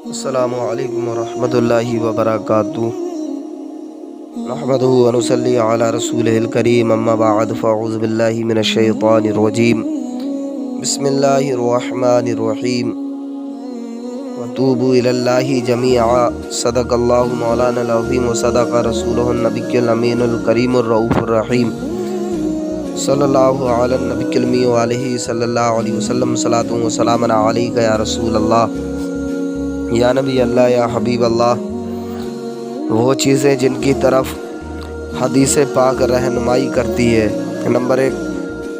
السلام علیکم ورحمۃ اللہ وبرکاتہ۔ نحمدہ ونصلی علی رسولہ الکریم، اما بعد فاعوذ باللہ من الشیطان الرجیم، بسم اللہ الرحمن الرحیم۔ وتوبوا الی اللہ جمیعا، صدق اللہ مولانا العظیم وصدق رسولہ النبی الامین الکریم الرؤوف الرحیم، صلی اللہ علی النبی المی وآلہ صلی اللہ علیہ وسلم، صلاۃ و سلام علیک یا رسول اللہ، یا نبی اللہ، یا حبیب اللہ۔ وہ چیزیں جن کی طرف حدیث پاک رہنمائی کرتی ہے۔ نمبر 1،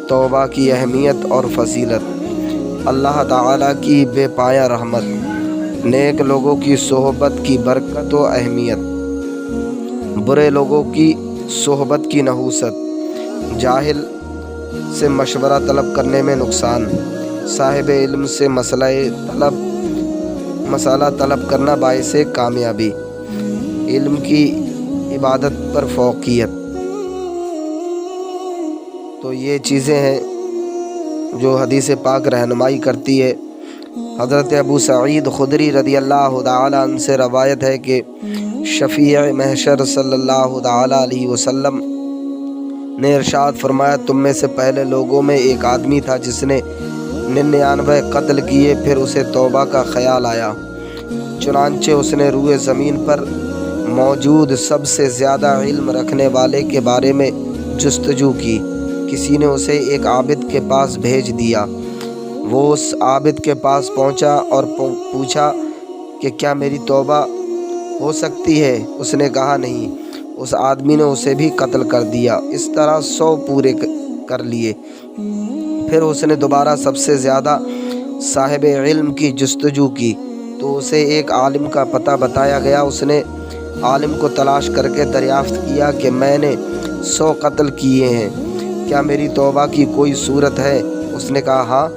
توبہ کی اہمیت اور فضیلت۔ اللہ تعالیٰ کی بے پایہ رحمت، نیک لوگوں کی صحبت کی برکت و اہمیت، برے لوگوں کی صحبت کی نحوست، جاہل سے مشورہ طلب کرنے میں نقصان، صاحب علم سے مسئلہ طلب کرنا باعث کامیابی، علم کی عبادت پر فوقیت۔ تو یہ چیزیں ہیں جو حدیث پاک رہنمائی کرتی ہے۔ حضرت ابو سعید خدری رضی اللہ تعالیٰ عنہ سے روایت ہے کہ شفیع محشر صلی اللہ تعالیٰ علیہ وسلم نے ارشاد فرمایا، تم میں سے پہلے لوگوں میں ایک آدمی تھا جس نے 99 قتل کیے، پھر اسے توبہ کا خیال آیا، چنانچہ اس نے روئے زمین پر موجود سب سے زیادہ علم رکھنے والے کے بارے میں جستجو کی۔ کسی نے اسے ایک عابد کے پاس بھیج دیا۔ وہ اس عابد کے پاس پہنچا اور پوچھا کہ کیا میری توبہ ہو سکتی ہے؟ اس نے کہا نہیں۔ اس آدمی نے اسے بھی قتل کر دیا۔ اس طرح 100 پورے کر لیے۔ پھر اس نے دوبارہ سب سے زیادہ صاحب علم کی جستجو کی تو اسے ایک عالم کا پتہ بتایا گیا۔ اس نے عالم کو تلاش کر کے دریافت کیا کہ میں نے 100 قتل کیے ہیں، کیا میری توبہ کی کوئی صورت ہے؟ اس نے کہا ہاں،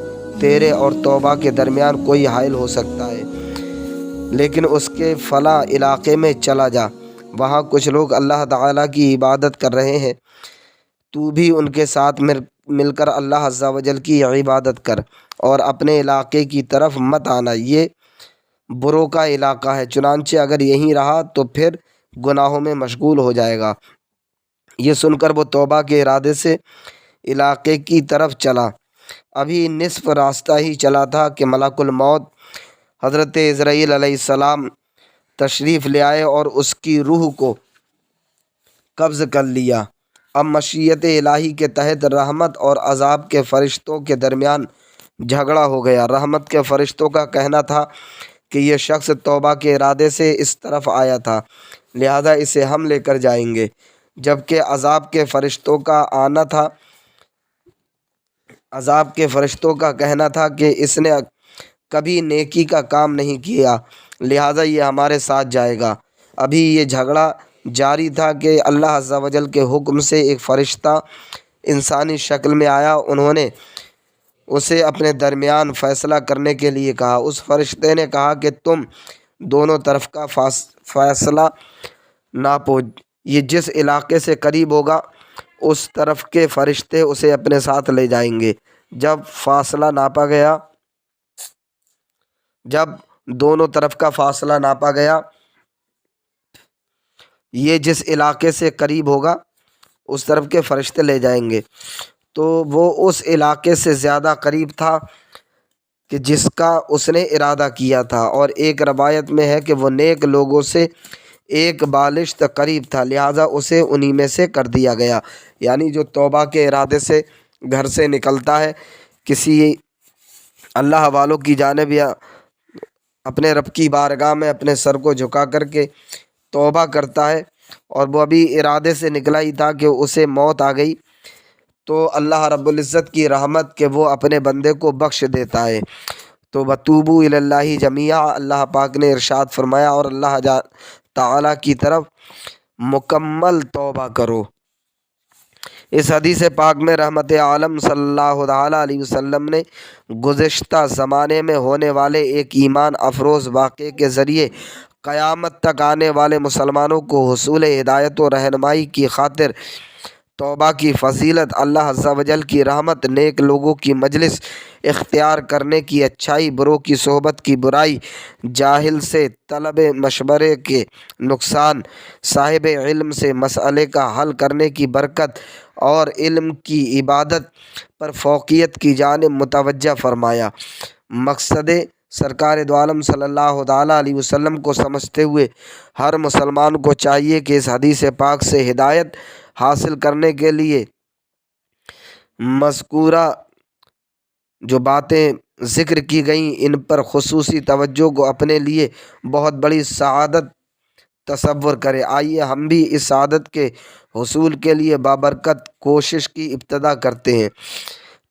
تیرے اور توبہ کے درمیان کوئی حائل ہو سکتا ہے، لیکن اس کے فلاں علاقے میں چلا جا، وہاں کچھ لوگ اللہ تعالیٰ کی عبادت کر رہے ہیں، تو بھی ان کے ساتھ مل کر اللہ عز و جل کی عبادت کر اور اپنے علاقے کی طرف مت آنا، یہ بروں کا علاقہ ہے، چنانچہ اگر یہیں رہا تو پھر گناہوں میں مشغول ہو جائے گا۔ یہ سن کر وہ توبہ کے ارادے سے علاقے کی طرف چلا۔ ابھی نصف راستہ ہی چلا تھا کہ ملک الموت حضرت عزرائیل علیہ السلام تشریف لے آئے اور اس کی روح کو قبض کر لیا۔ اب مشیت الہی کے تحت رحمت اور عذاب کے فرشتوں کے درمیان جھگڑا ہو گیا۔ رحمت کے فرشتوں کا کہنا تھا کہ یہ شخص توبہ کے ارادے سے اس طرف آیا تھا، لہذا اسے ہم لے کر جائیں گے، جبکہ عذاب کے فرشتوں کا کہنا تھا کہ اس نے کبھی نیکی کا کام نہیں کیا، لہذا یہ ہمارے ساتھ جائے گا۔ ابھی یہ جھگڑا جاری تھا کہ اللہ عز و جل کے حکم سے ایک فرشتہ انسانی شکل میں آیا۔ انہوں نے اسے اپنے درمیان فیصلہ کرنے کے لیے کہا۔ اس فرشتے نے کہا کہ تم دونوں طرف کا فیصلہ ناپو، یہ جس علاقے سے قریب ہوگا اس طرف کے فرشتے اسے اپنے ساتھ لے جائیں گے۔ جب دونوں طرف کا فاصلہ ناپا گیا، یہ جس علاقے سے قریب ہوگا اس طرف کے فرشتے لے جائیں گے، تو وہ اس علاقے سے زیادہ قریب تھا کہ جس کا اس نے ارادہ کیا تھا، اور ایک روایت میں ہے کہ وہ نیک لوگوں سے ایک بالشت قریب تھا، لہٰذا اسے انہی میں سے کر دیا گیا۔ یعنی جو توبہ کے ارادے سے گھر سے نکلتا ہے، کسی اللہ والوں کی جانب یا اپنے رب کی بارگاہ میں اپنے سر کو جھکا کر کے توبہ کرتا ہے، اور وہ ابھی ارادے سے نکلا ہی تھا کہ اسے موت آ گئی، تو اللہ رب العزت کی رحمت کہ وہ اپنے بندے کو بخش دیتا ہے۔ تو وتوبوا الی اللہ جمیعا، اللہ پاک نے ارشاد فرمایا، اور اللہ تعالیٰ کی طرف مکمل توبہ کرو۔ اس حدیث پاک میں رحمت عالم صلی اللہ تعالیٰ علیہ وسلم نے گزشتہ زمانے میں ہونے والے ایک ایمان افروز واقعے کے ذریعے قیامت تک آنے والے مسلمانوں کو حصول ہدایت و رہنمائی کی خاطر توبہ کی فضیلت، اللہ عز و جل کی رحمت، نیک لوگوں کی مجلس اختیار کرنے کی اچھائی، بروں کی صحبت کی برائی، جاہل سے طلب مشورے کے نقصان، صاحب علم سے مسئلے کا حل کرنے کی برکت، اور علم کی عبادت پر فوقیت کی جانب متوجہ فرمایا۔ مقصد سرکار دو عالم صلی اللہ تعالیٰ علیہ وسلم کو سمجھتے ہوئے ہر مسلمان کو چاہیے کہ اس حدیث پاک سے ہدایت حاصل کرنے کے لیے مذکورہ جو باتیں ذکر کی گئیں ان پر خصوصی توجہ کو اپنے لیے بہت بڑی سعادت تصور کرے۔ آئیے ہم بھی اس سعادت کے حصول کے لیے بابرکت کوشش کی ابتدا کرتے ہیں۔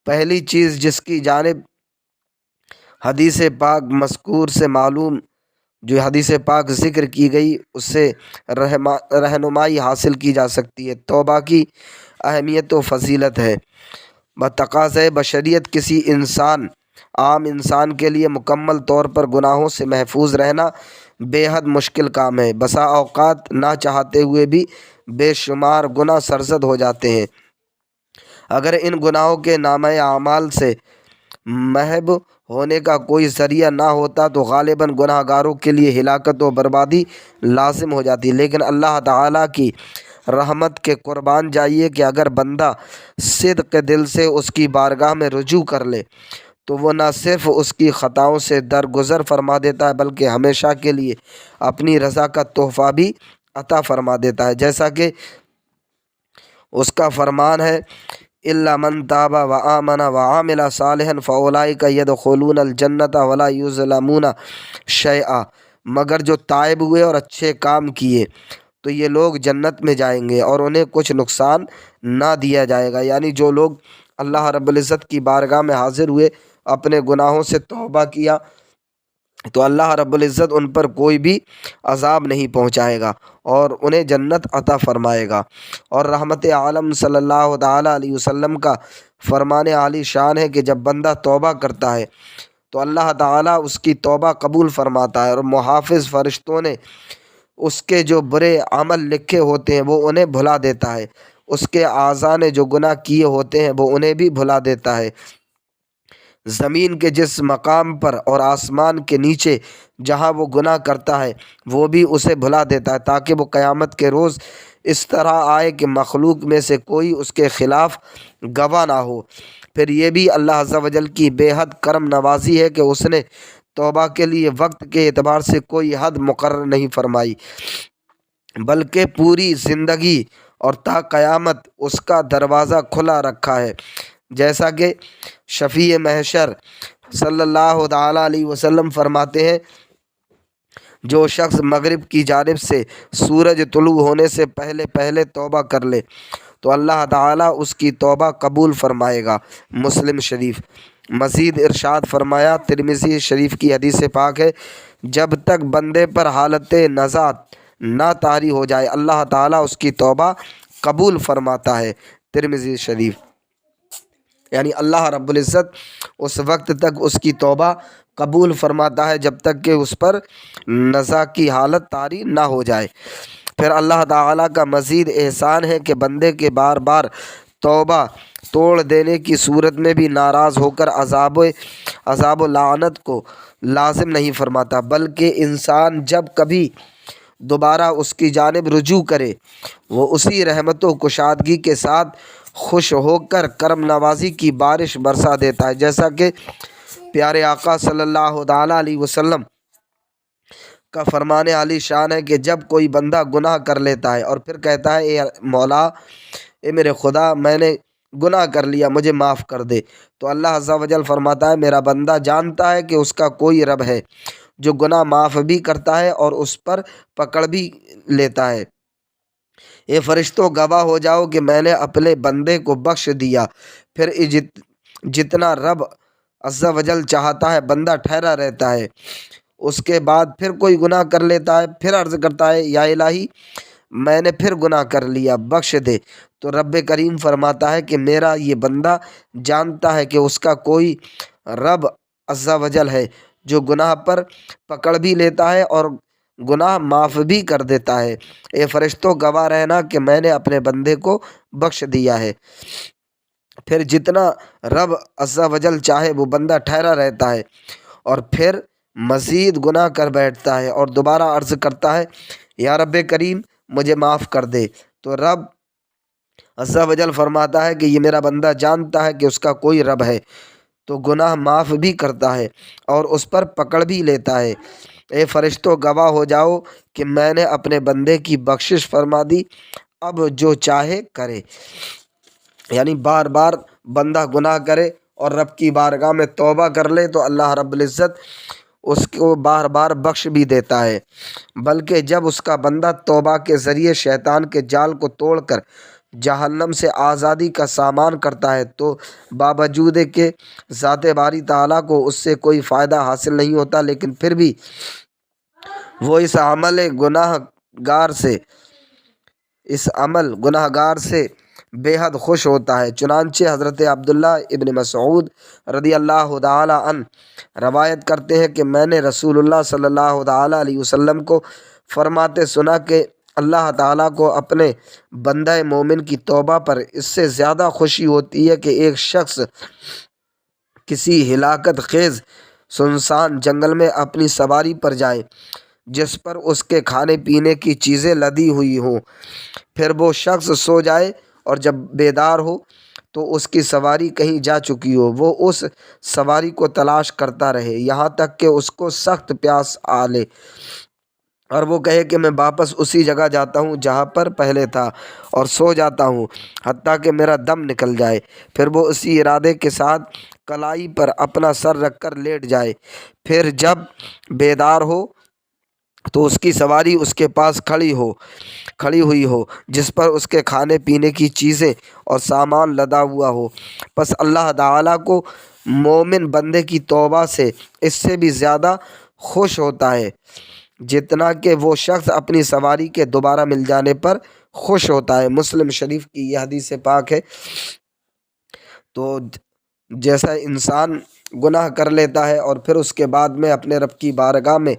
پہلی چیز جس کی جانب حدیث پاک مذکور سے معلوم، جو حدیث پاک ذکر کی گئی، اس سے رہنمائی حاصل کی جا سکتی ہے، توبہ کی اہمیت و فضیلت ہے۔ بتقاضۂ بشریت کسی عام انسان کے لیے مکمل طور پر گناہوں سے محفوظ رہنا بے حد مشکل کام ہے۔ بسا اوقات نہ چاہتے ہوئے بھی بے شمار گناہ سرزد ہو جاتے ہیں۔ اگر ان گناہوں کے نامہ اعمال سے محو ہونے کا کوئی ذریعہ نہ ہوتا تو غالباً گناہ گاروں کے لیے ہلاکت و بربادی لازم ہو جاتی، لیکن اللہ تعالیٰ کی رحمت کے قربان جائیے کہ اگر بندہ صدق دل سے اس کی بارگاہ میں رجوع کر لے تو وہ نہ صرف اس کی خطاؤں سے درگزر فرما دیتا ہے بلکہ ہمیشہ کے لیے اپنی رضا کا تحفہ بھی عطا فرما دیتا ہے، جیسا کہ اس کا فرمان ہے الا من تاب وآمن وعمل صالحا فاولئک يدخلون الجنة ولا یظلمون شیئا، مگر جو تائب ہوئے اور اچھے کام کیے تو یہ لوگ جنت میں جائیں گے اور انہیں کچھ نقصان نہ دیا جائے گا۔ یعنی جو لوگ اللہ رب العزت کی بارگاہ میں حاضر ہوئے، اپنے گناہوں سے توبہ کیا، تو اللہ رب العزت ان پر کوئی بھی عذاب نہیں پہنچائے گا اور انہیں جنت عطا فرمائے گا۔ اور رحمت عالم صلی اللہ تعالیٰ علیہ وسلم کا فرمان عالی شان ہے کہ جب بندہ توبہ کرتا ہے تو اللہ تعالیٰ اس کی توبہ قبول فرماتا ہے، اور محافظ فرشتوں نے اس کے جو برے عمل لکھے ہوتے ہیں وہ انہیں بھلا دیتا ہے، اس کے اعضاء نے جو گناہ کیے ہوتے ہیں وہ انہیں بھی بھلا دیتا ہے۔ زمین کے جس مقام پر اور آسمان کے نیچے جہاں وہ گناہ کرتا ہے وہ بھی اسے بھلا دیتا ہے، تاکہ وہ قیامت کے روز اس طرح آئے کہ مخلوق میں سے کوئی اس کے خلاف گواہ نہ ہو۔ پھر یہ بھی اللہ عز و جل کی بے حد کرم نوازی ہے کہ اس نے توبہ کے لیے وقت کے اعتبار سے کوئی حد مقرر نہیں فرمائی، بلکہ پوری زندگی اور تا قیامت اس کا دروازہ کھلا رکھا ہے، جیسا کہ شفیع محشر صلی اللہ تعالیٰ علیہ وسلم فرماتے ہیں جو شخص مغرب کی جانب سے سورج طلوع ہونے سے پہلے پہلے توبہ کر لے تو اللہ تعالیٰ اس کی توبہ قبول فرمائے گا۔ مسلم شریف۔ مزید ارشاد فرمایا، ترمذی شریف کی حدیث پاک ہے، جب تک بندے پر حالت نزاعت نہ طاری ہو جائے اللہ تعالیٰ اس کی توبہ قبول فرماتا ہے۔ ترمذی شریف۔ یعنی اللہ رب العزت اس وقت تک اس کی توبہ قبول فرماتا ہے جب تک کہ اس پر نزاع کی حالت طاری نہ ہو جائے۔ پھر اللہ تعالیٰ کا مزید احسان ہے کہ بندے کے بار بار توبہ توڑ دینے کی صورت میں بھی ناراض ہو کر عذاب و لعنت کو لازم نہیں فرماتا، بلکہ انسان جب کبھی دوبارہ اس کی جانب رجوع کرے وہ اسی رحمت و کشادگی کے ساتھ خوش ہو کر کرم نوازی کی بارش برسا دیتا ہے، جیسا کہ پیارے آقا صلی اللہ تعالیٰ علیہ وسلم کا فرمان عالی شان ہے کہ جب کوئی بندہ گناہ کر لیتا ہے اور پھر کہتا ہے اے مولا، اے میرے خدا، میں نے گناہ کر لیا، مجھے معاف کر دے، تو اللہ عز و جل فرماتا ہے میرا بندہ جانتا ہے کہ اس کا کوئی رب ہے جو گناہ معاف بھی کرتا ہے اور اس پر پکڑ بھی لیتا ہے۔ اے فرشتوں، گواہ ہو جاؤ کہ میں نے اپنے بندے کو بخش دیا۔ پھر جتنا رب عز و جل چاہتا ہے بندہ ٹھہرا رہتا ہے، اس کے بعد پھر کوئی گناہ کر لیتا ہے، پھر عرض کرتا ہے یا الہی میں نے پھر گناہ کر لیا، بخش دے، تو رب کریم فرماتا ہے کہ میرا یہ بندہ جانتا ہے کہ اس کا کوئی رب عز و جل ہے جو گناہ پر پکڑ بھی لیتا ہے اور گناہ معاف بھی کر دیتا ہے۔ اے فرشتوں گواہ رہنا کہ میں نے اپنے بندے کو بخش دیا ہے۔ پھر جتنا رب عز و جل چاہے وہ بندہ ٹھہرا رہتا ہے، اور پھر مزید گناہ کر بیٹھتا ہے اور دوبارہ عرض کرتا ہے یا رب کریم مجھے معاف کر دے، تو رب عز و جل فرماتا ہے کہ یہ میرا بندہ جانتا ہے کہ اس کا کوئی رب ہے، تو گناہ معاف بھی کرتا ہے اور اس پر پکڑ بھی لیتا ہے۔ اے فرشتوں گواہ ہو جاؤ کہ میں نے اپنے بندے کی بخشش فرما دی، اب جو چاہے کرے۔ یعنی بار بار بندہ گناہ کرے اور رب کی بارگاہ میں توبہ کر لے تو اللہ رب العزت اس کو بار بار بخش بھی دیتا ہے، بلکہ جب اس کا بندہ توبہ کے ذریعے شیطان کے جال کو توڑ کر جہنم سے آزادی کا سامان کرتا ہے تو باوجود کہ ذات باری تعالیٰ کو اس سے کوئی فائدہ حاصل نہیں ہوتا، لیکن پھر بھی وہ اس عمل گناہ گار سے بے حد خوش ہوتا ہے۔ چنانچہ حضرت عبداللہ ابن مسعود رضی اللہ تعالی عنہ روایت کرتے ہیں کہ میں نے رسول اللہ صلی اللہ تعالی علیہ وسلم کو فرماتے سنا کہ اللہ تعالیٰ کو اپنے بندہ مومن کی توبہ پر اس سے زیادہ خوشی ہوتی ہے کہ ایک شخص کسی ہلاکت خیز سنسان جنگل میں اپنی سواری پر جائے جس پر اس کے کھانے پینے کی چیزیں لدی ہوئی ہوں، پھر وہ شخص سو جائے اور جب بیدار ہو تو اس کی سواری کہیں جا چکی ہو، وہ اس سواری کو تلاش کرتا رہے یہاں تک کہ اس کو سخت پیاس آ لے اور وہ کہے کہ میں واپس اسی جگہ جاتا ہوں جہاں پر پہلے تھا اور سو جاتا ہوں حتیٰ کہ میرا دم نکل جائے، پھر وہ اسی ارادے کے ساتھ کلائی پر اپنا سر رکھ کر لیٹ جائے، پھر جب بیدار ہو تو اس کی سواری اس کے پاس کھڑی ہوئی ہو جس پر اس کے کھانے پینے کی چیزیں اور سامان لدا ہوا ہو، پس اللہ تعالیٰ کو مومن بندے کی توبہ سے اس سے بھی زیادہ خوش ہوتا ہے جتنا کہ وہ شخص اپنی سواری کے دوبارہ مل جانے پر خوش ہوتا ہے۔ مسلم شریف کی یہ حدیث پاک ہے۔ تو جیسا انسان گناہ کر لیتا ہے اور پھر اس کے بعد میں اپنے رب کی بارگاہ میں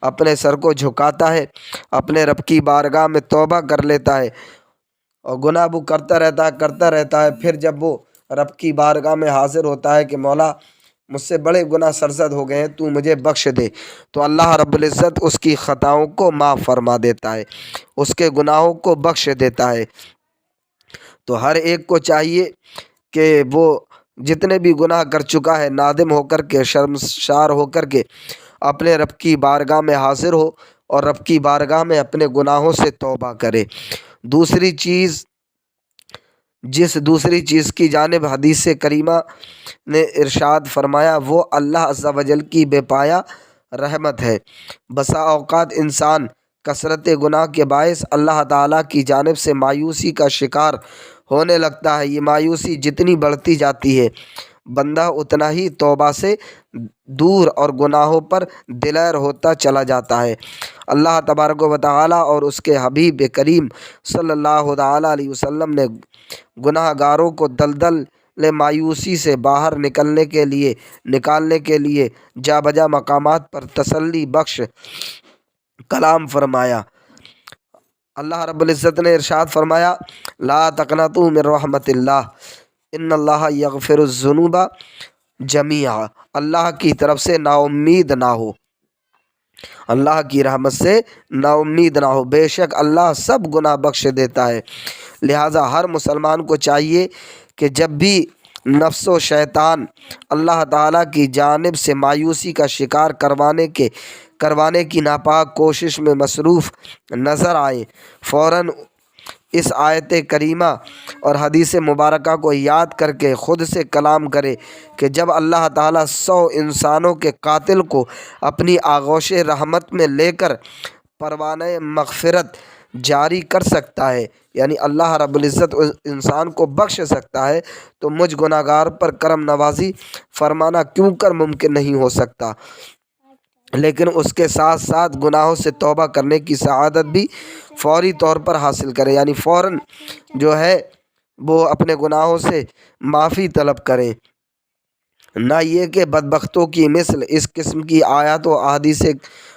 اپنے سر کو جھکاتا ہے، اپنے رب کی بارگاہ میں توبہ کر لیتا ہے اور گناہ وہ کرتا رہتا ہے، پھر جب وہ رب کی بارگاہ میں حاضر ہوتا ہے کہ مولا مجھ سے بڑے گناہ سرزد ہو گئے ہیں، تو مجھے بخش دے، تو اللہ رب العزت اس کی خطاؤں کو معاف فرما دیتا ہے، اس کے گناہوں کو بخش دیتا ہے۔ تو ہر ایک کو چاہیے کہ وہ جتنے بھی گناہ کر چکا ہے نادم ہو کر کے، شرمسار ہو کر کے اپنے رب کی بارگاہ میں حاضر ہو اور رب کی بارگاہ میں اپنے گناہوں سے توبہ کرے۔ دوسری چیز کی جانب حدیث کریمہ نے ارشاد فرمایا وہ اللہ عز و جل کی بے پایا رحمت ہے۔ بسا اوقات انسان کثرت گناہ کے باعث اللہ تعالیٰ کی جانب سے مایوسی کا شکار ہونے لگتا ہے۔ یہ مایوسی جتنی بڑھتی جاتی ہے بندہ اتنا ہی توبہ سے دور اور گناہوں پر دلیر ہوتا چلا جاتا ہے۔ اللہ تبارک و تعالیٰ اور اس کے حبیب کریم صلی اللہ تعالیٰ علیہ وسلم نے گناہ گاروں کو دلدل مایوسی سے باہر نکالنے کے لیے جا بجا مقامات پر تسلی بخش کلام فرمایا۔ اللہ رب العزت نے ارشاد فرمایا لا تقنطوا من رحمت اللہ ان اللہ یغفر الذنوب جمیعا، اللہ کی طرف سے نا امید نہ ہو، اللہ کی رحمت سے نا امید نہ ہو، بے شک اللہ سب گناہ بخش دیتا ہے۔ لہٰذا ہر مسلمان کو چاہیے کہ جب بھی نفس و شیطان اللہ تعالیٰ کی جانب سے مایوسی کا شکار کروانے کی ناپاک کوشش میں مصروف نظر آئے، فوراً اس آیت کریمہ اور حدیث مبارکہ کو یاد کر کے خود سے کلام کرے کہ جب اللہ تعالیٰ 100 انسانوں کے قاتل کو اپنی آغوش رحمت میں لے کر پروانہ مغفرت جاری کر سکتا ہے، یعنی اللہ رب العزت انسان کو بخش سکتا ہے، تو مجھ گناہ گار پر کرم نوازی فرمانا کیوں کر ممکن نہیں ہو سکتا؟ لیکن اس کے ساتھ ساتھ گناہوں سے توبہ کرنے کی سعادت بھی فوری طور پر حاصل کرے، یعنی فوراً جو ہے وہ اپنے گناہوں سے معافی طلب کریں، نہ یہ کہ بدبختوں کی مثل اس قسم کی آیات و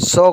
100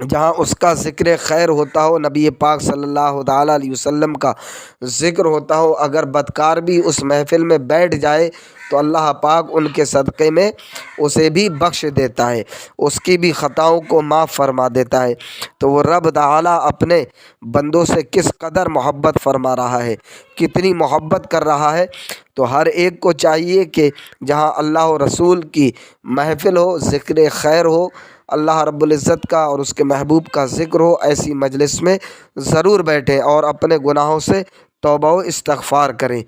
جہاں اس کا ذکر خیر ہوتا ہو، نبی پاک صلی اللہ تعالیٰ علیہ وسلم کا ذکر ہوتا ہو، اگر بدکار بھی اس محفل میں بیٹھ جائے تو اللہ پاک ان کے صدقے میں اسے بھی بخش دیتا ہے، اس کی بھی خطاؤں کو معاف فرما دیتا ہے۔ تو وہ رب تعالیٰ اپنے بندوں سے کس قدر محبت فرما رہا ہے، کتنی محبت کر رہا ہے۔ تو ہر ایک کو چاہیے کہ جہاں اللہ و رسول کی محفل ہو، ذکر خیر ہو، اللہ رب العزت کا اور اس کے محبوب کا ذکر ہو، ایسی مجلس میں ضرور بیٹھیں اور اپنے گناہوں سے توبہ و استغفار کریں۔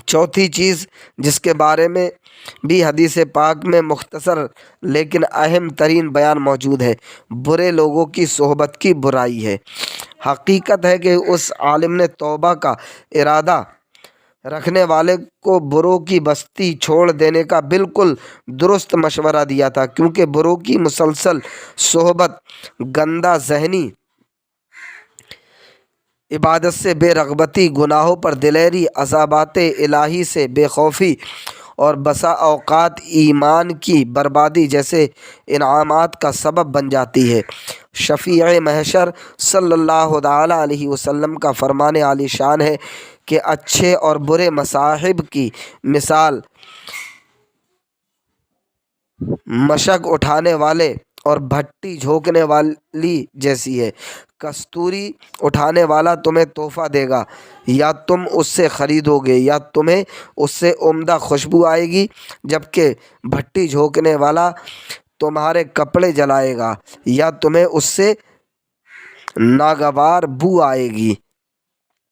چوتھی چیز جس کے بارے میں بھی حدیث پاک میں مختصر لیکن اہم ترین بیان موجود ہے، برے لوگوں کی صحبت کی برائی ہے۔ حقیقت ہے کہ اس عالم نے توبہ کا ارادہ رکھنے والے کو بروں کی بستی چھوڑ دینے کا بالکل درست مشورہ دیا تھا، کیونکہ بروں کی مسلسل صحبت گندہ ذہنی، عبادت سے بے رغبتی، گناہوں پر دلیری، عذابات الہی سے بے خوفی اور بسا اوقات ایمان کی بربادی جیسے انعامات کا سبب بن جاتی ہے۔ شفیع محشر صلی اللہ تعالیٰ علیہ وسلم کا فرمان عالی شان ہے کہ اچھے اور برے مصاحب کی مثال مشک اٹھانے والے اور بھٹی جھونکنے والی جیسی ہے۔ کستوری اٹھانے والا تمہیں تحفہ دے گا، یا تم اس سے خریدو گے، یا تمہیں اس سے عمدہ خوشبو آئے گی، جبکہ بھٹی جھونکنے والا تمہارے کپڑے جلائے گا، یا تمہیں اس سے ناگوار بو آئے گی۔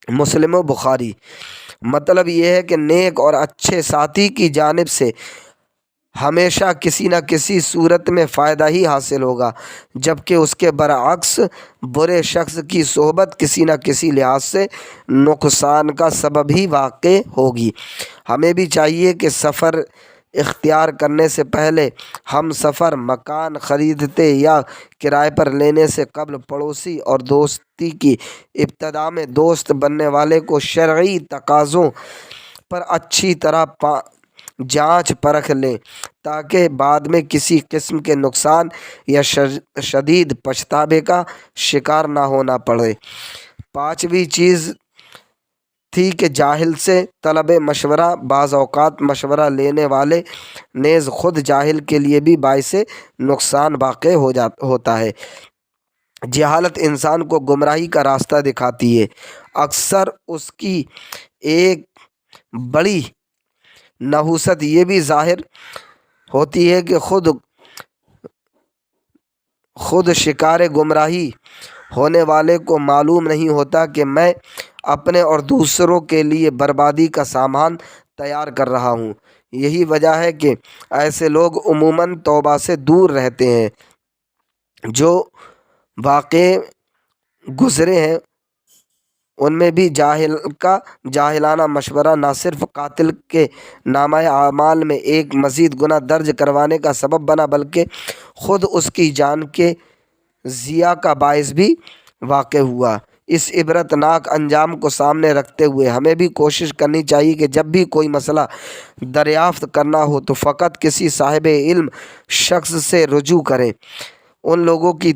مسلم و بخاری۔ مطلب یہ ہے کہ نیک اور اچھے ساتھی کی جانب سے ہمیشہ کسی نہ کسی صورت میں فائدہ ہی حاصل ہوگا، جبکہ اس کے برعکس برے شخص کی صحبت کسی نہ کسی لحاظ سے نقصان کا سبب ہی واقع ہوگی۔ ہمیں بھی چاہیے کہ سفر اختیار کرنے سے پہلے، ہم سفر مکان خریدتے یا کرائے پر لینے سے قبل پڑوسی اور دوستی کی ابتدا میں دوست بننے والے کو شرعی تقاضوں پر اچھی طرح جانچ پرکھ لیں، تاکہ بعد میں کسی قسم کے نقصان یا شدید پچھتاوے کا شکار نہ ہونا پڑے۔ پانچویں چیز تھی کہ جاہل سے طلب مشورہ۔ بعض اوقات مشورہ لینے والے نیز خود جاہل کے لیے بھی باعث نقصان واقع ہوتا ہے۔ جہالت انسان کو گمراہی کا راستہ دکھاتی ہے۔ اکثر اس کی ایک بڑی نحوست یہ بھی ظاہر ہوتی ہے کہ خود شکار گمراہی ہونے والے کو معلوم نہیں ہوتا کہ میں اپنے اور دوسروں کے لیے بربادی کا سامان تیار کر رہا ہوں۔ یہی وجہ ہے کہ ایسے لوگ عموماً توبہ سے دور رہتے ہیں۔ جو واقعے گزرے ہیں ان میں بھی جاہلانہ مشورہ نہ صرف قاتل کے نامہ اعمال میں ایک مزید گناہ درج کروانے کا سبب بنا، بلکہ خود اس کی جان کے ضیاع کا باعث بھی واقع ہوا۔ اس عبرت ناک انجام کو سامنے رکھتے ہوئے ہمیں بھی کوشش کرنی چاہیے کہ جب بھی کوئی مسئلہ دریافت کرنا ہو تو فقط کسی صاحب علم شخص سے رجوع کریں۔ ان لوگوں کی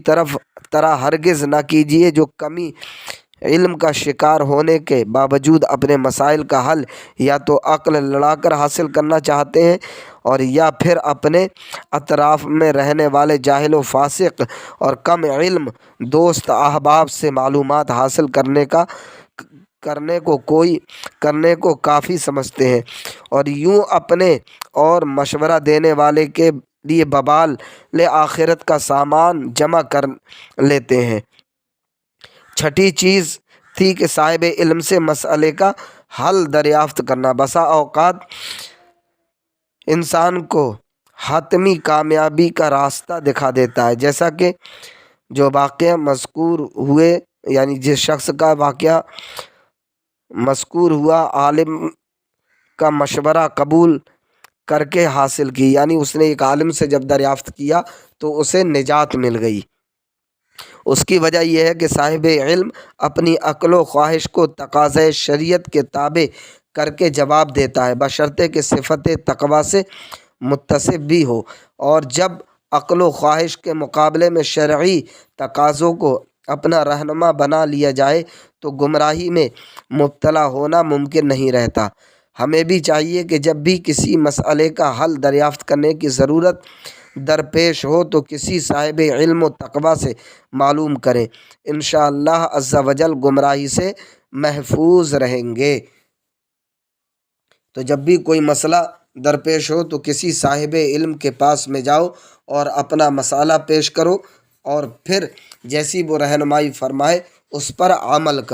طرح ہرگز نہ کیجیے جو کمی علم کا شکار ہونے کے باوجود اپنے مسائل کا حل یا تو عقل لڑا کر حاصل کرنا چاہتے ہیں، اور یا پھر اپنے اطراف میں رہنے والے جاہل و فاسق اور کم علم دوست احباب سے معلومات حاصل کرنے کو کافی سمجھتے ہیں، اور یوں اپنے اور مشورہ دینے والے کے لیے ببال آخرت کا سامان جمع کر لیتے ہیں۔ چھٹی چیز تھی کہ صاحب علم سے مسئلے کا حل دریافت کرنا بسا اوقات انسان کو حتمی کامیابی کا راستہ دکھا دیتا ہے، جیسا کہ جو واقعہ مذکور ہوئے، یعنی جس شخص کا واقعہ مذکور ہوا عالم کا مشورہ قبول کر کے حاصل کی، یعنی اس نے ایک عالم سے جب دریافت کیا تو اسے نجات مل گئی۔ اس کی وجہ یہ ہے کہ صاحب علم اپنی عقل و خواہش کو تقاضۂ شریعت کے تابع کر کے جواب دیتا ہے، بشرطے کہ صفت تقویٰ سے متصف بھی ہو، اور جب عقل و خواہش کے مقابلے میں شرعی تقاضوں کو اپنا رہنما بنا لیا جائے تو گمراہی میں مبتلا ہونا ممکن نہیں رہتا۔ ہمیں بھی چاہیے کہ جب بھی کسی مسئلے کا حل دریافت کرنے کی ضرورت درپیش ہو تو کسی صاحب علم و تقویٰ سے معلوم کریں، انشاءاللہ عز و جل گمراہی سے محفوظ رہیں گے۔ تو جب بھی کوئی مسئلہ درپیش ہو تو کسی صاحب علم کے پاس میں جاؤ اور اپنا مسئلہ پیش کرو، اور پھر جیسی وہ رہنمائی فرمائے اس پر عمل کرو۔